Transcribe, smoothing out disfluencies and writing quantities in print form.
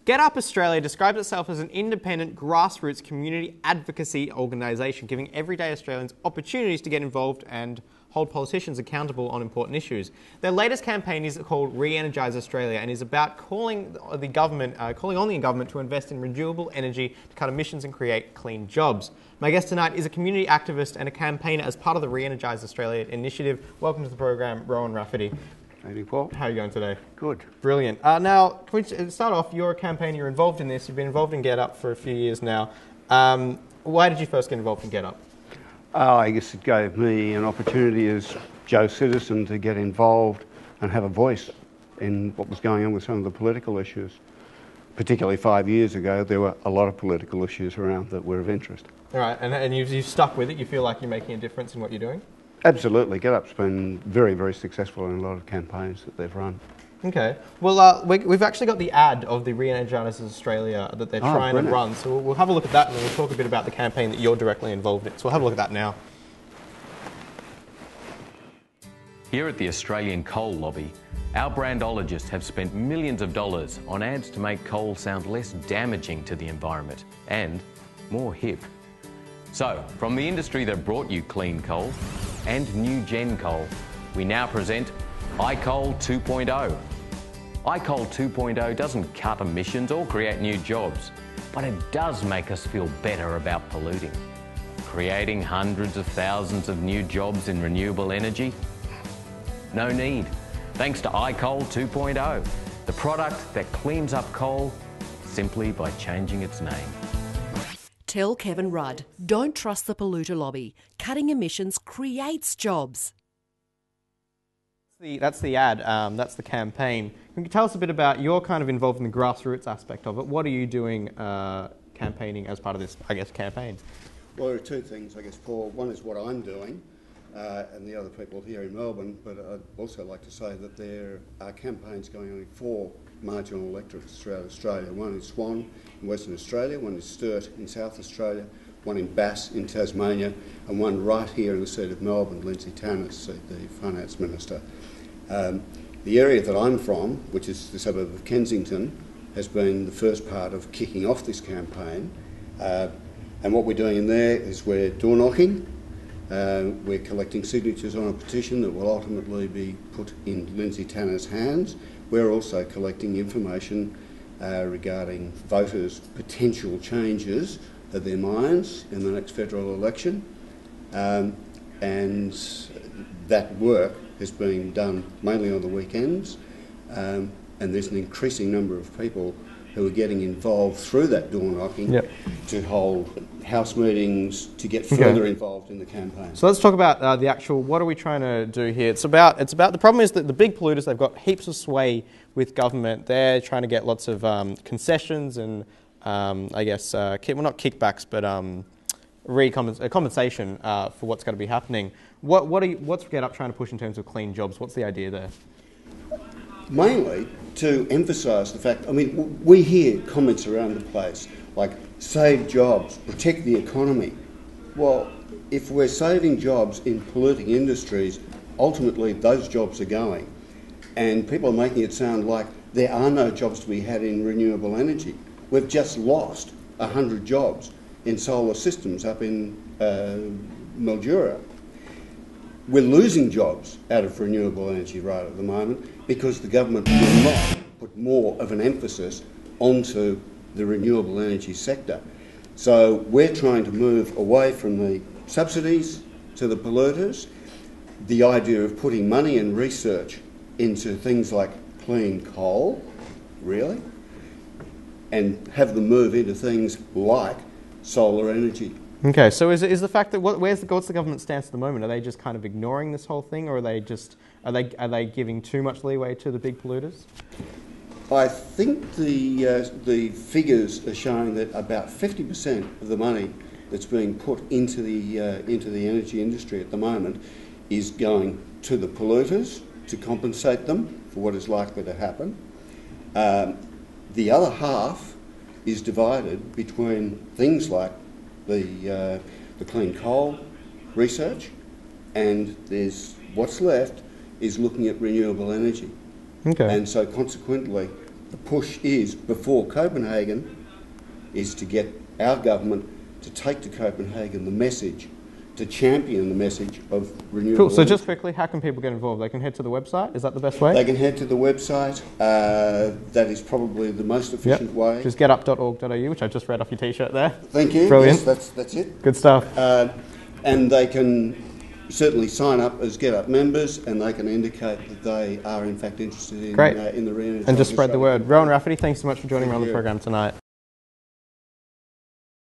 GetUp Australia describes itself as an independent grassroots community advocacy organisation, giving everyday Australians opportunities to get involved and hold politicians accountable on important issues. Their latest campaign is called ReEnergize Australia and is about calling on the government to invest in renewable energy to cut emissions and create clean jobs. My guest tonight is a community activist and a campaigner as part of the ReEnergize Australia initiative. Welcome to the program, Rowan Rafferty. Hey, Paul. How are you going today? Good. Brilliant. Now, can we start off, you're a campaigner, you're involved in this, you've been involved in GetUp for a few years now. Why did you first get involved in GetUp? I guess it gave me an opportunity as Joe citizen to get involved and have a voice in what was going on with some of the political issues. Particularly 5 years ago, there were a lot of political issues around that were of interest. All right, and you've stuck with it? You feel like you're making a difference in what you're doing? Absolutely. GetUp's been very, very successful in a lot of campaigns that they've run. Okay. Well, we've actually got the ad of the ReEnergize Australia that they're trying to run, so we'll have a look at that and then we'll talk a bit about the campaign that you're directly involved in. So we'll have a look at that now. Here at the Australian Coal Lobby, our brandologists have spent millions of dollars on ads to make coal sound less damaging to the environment and more hip. So, from the industry that brought you clean coal and new gen coal, we now present iCoal 2.0. iCoal 2.0 doesn't cut emissions or create new jobs, but it does make us feel better about polluting. Creating hundreds of thousands of new jobs in renewable energy? No need. Thanks to iCoal 2.0, the product that cleans up coal simply by changing its name. Tell Kevin Rudd, don't trust the polluter lobby. Cutting emissions creates jobs. That's the ad, that's the campaign. Can you tell us a bit about, you're kind of involved in the grassroots aspect of it. What are you doing campaigning as part of this, I guess, campaign? Well, there are two things, I guess, Paul. One is what I'm doing and the other people here in Melbourne, but I'd also like to say that there are campaigns going on in 4 marginal electorates throughout Australia. One is Swan in Western Australia, one is Sturt in South Australia, one in Bass in Tasmania, and one right here in the seat of Melbourne, Lindsay Tanner's seat, the Finance Minister. The area that I'm from, which is the suburb of Kensington, has been the first part of kicking off this campaign. And what we're doing in there is we're door knocking. We're collecting signatures on a petition that will ultimately be put in Lindsay Tanner's hands. We're also collecting information regarding voters' potential changes of their minds in the next federal election. And that work is being done mainly on the weekends. And there's an increasing number of people who are getting involved through that door knocking to hold house meetings, to get further involved in the campaign. So let's talk about the actual, what are we trying to do here? It's about, the problem is that the big polluters, they've got heaps of sway with government. They're trying to get lots of concessions and, I guess, well, not kickbacks, but compensation for what's going to be happening. What's GetUp trying to push in terms of clean jobs? What's the idea there? Mainly to emphasise the fact, I mean, we hear comments around the place like save jobs, protect the economy. Well, if we're saving jobs in polluting industries, ultimately those jobs are going. And people are making it sound like there are no jobs to be had in renewable energy. We've just lost 100 jobs in solar systems up in Mildura. We're losing jobs out of renewable energy right at the moment because the government will not put more of an emphasis onto the renewable energy sector. So we're trying to move away from the subsidies to the polluters, the idea of putting money and research into things like clean coal, really, and have them move into things like solar energy. Okay, so is the fact that what's the government stance at the moment? Are they just kind of ignoring this whole thing, or are they just are they giving too much leeway to the big polluters? I think the figures are showing that about 50% of the money that's being put into the energy industry at the moment is going to the polluters to compensate them for what is likely to happen. The other half is divided between things like the clean coal research, and what's left is looking at renewable energy. Okay. And so consequently, the push is before Copenhagen is to get our government to take to Copenhagen the message, to champion the message of renewable Cool. So energy. just quickly, how can people get involved? They can head to the website. Is that the best way? They can head to the website. That is probably the most efficient way. Which is getup.org.au, which I just read off your T-shirt there. Thank you. Brilliant. Yes, that's it. Good stuff. And they can certainly sign up as GetUp members, and they can indicate that they are in fact interested in, Great. In the ReEnergize And just spread the Australia. word. Rowan Rafferty, thanks so much for joining me on the you. program tonight.